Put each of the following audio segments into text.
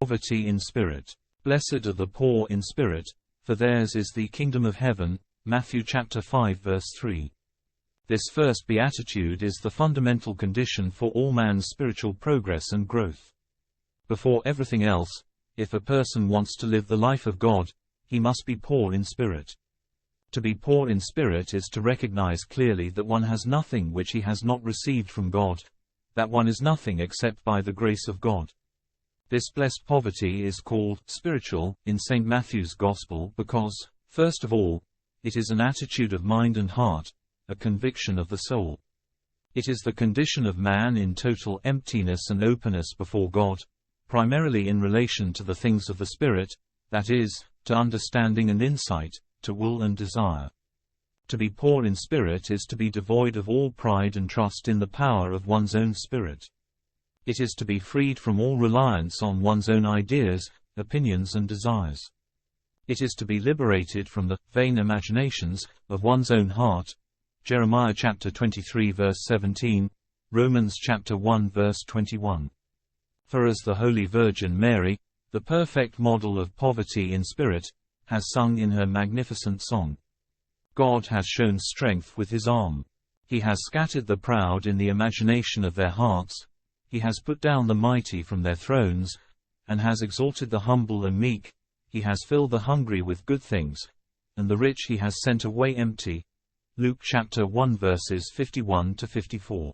poverty in spirit. Blessed are the poor in spirit, for theirs is the kingdom of heaven. Matthew chapter 5 verse 3. This first beatitude is the fundamental condition for all man's spiritual progress and growth. Before everything else, if a person wants to live the life of God, he must be poor in spirit. To be poor in spirit is to recognize clearly that one has nothing which he has not received from God, that one is nothing except by the grace of God. This blessed poverty is called spiritual in St. Matthew's Gospel because, first of all, it is an attitude of mind and heart, a conviction of the soul. It is the condition of man in total emptiness and openness before God, primarily in relation to the things of the Spirit, that is, to understanding and insight, to will and desire. To be poor in spirit is to be devoid of all pride and trust in the power of one's own spirit. It is to be freed from all reliance on one's own ideas, opinions and desires. It is to be liberated from the vain imaginations of one's own heart. Jeremiah chapter 23 verse 17, Romans chapter 1 verse 21. For as the Holy Virgin Mary, the perfect model of poverty in spirit, has sung in her magnificent song, God has shown strength with his arm. He has scattered the proud in the imagination of their hearts. He has put down the mighty from their thrones, and has exalted the humble and meek. He has filled the hungry with good things, and the rich he has sent away empty. Luke chapter 1 verses 51 to 54.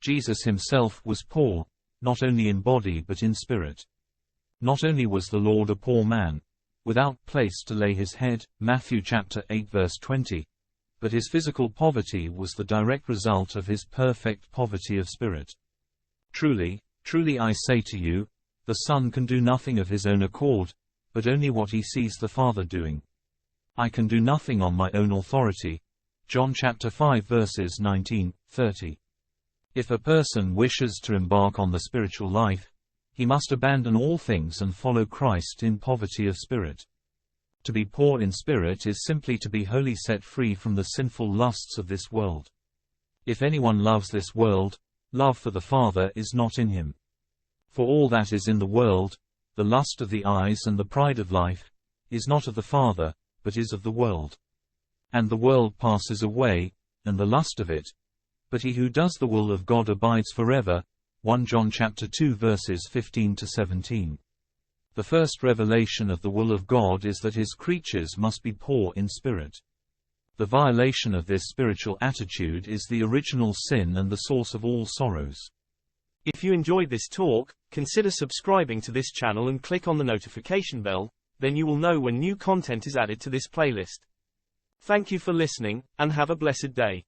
Jesus himself was poor, not only in body but in spirit. Not only was the Lord a poor man, without place to lay his head, Matthew chapter 8 verse 20, but his physical poverty was the direct result of his perfect poverty of spirit. Truly, truly I say to you, the Son can do nothing of his own accord, but only what he sees the Father doing. I can do nothing on my own authority. John chapter 5 verses 19, 30. If a person wishes to embark on the spiritual life, he must abandon all things and follow Christ in poverty of spirit. To be poor in spirit is simply to be wholly set free from the sinful lusts of this world. If anyone loves this world, love for the Father is not in him. For all that is in the world, the lust of the eyes and the pride of life, is not of the Father, but is of the world. And the world passes away, and the lust of it, but he who does the will of God abides forever. 1 John chapter 2 verses 15 to 17. The first revelation of the will of God is that his creatures must be poor in spirit. The violation of this spiritual attitude is the original sin and the source of all sorrows. If you enjoyed this talk, consider subscribing to this channel and click on the notification bell, then you will know when new content is added to this playlist. Thank you for listening, and have a blessed day.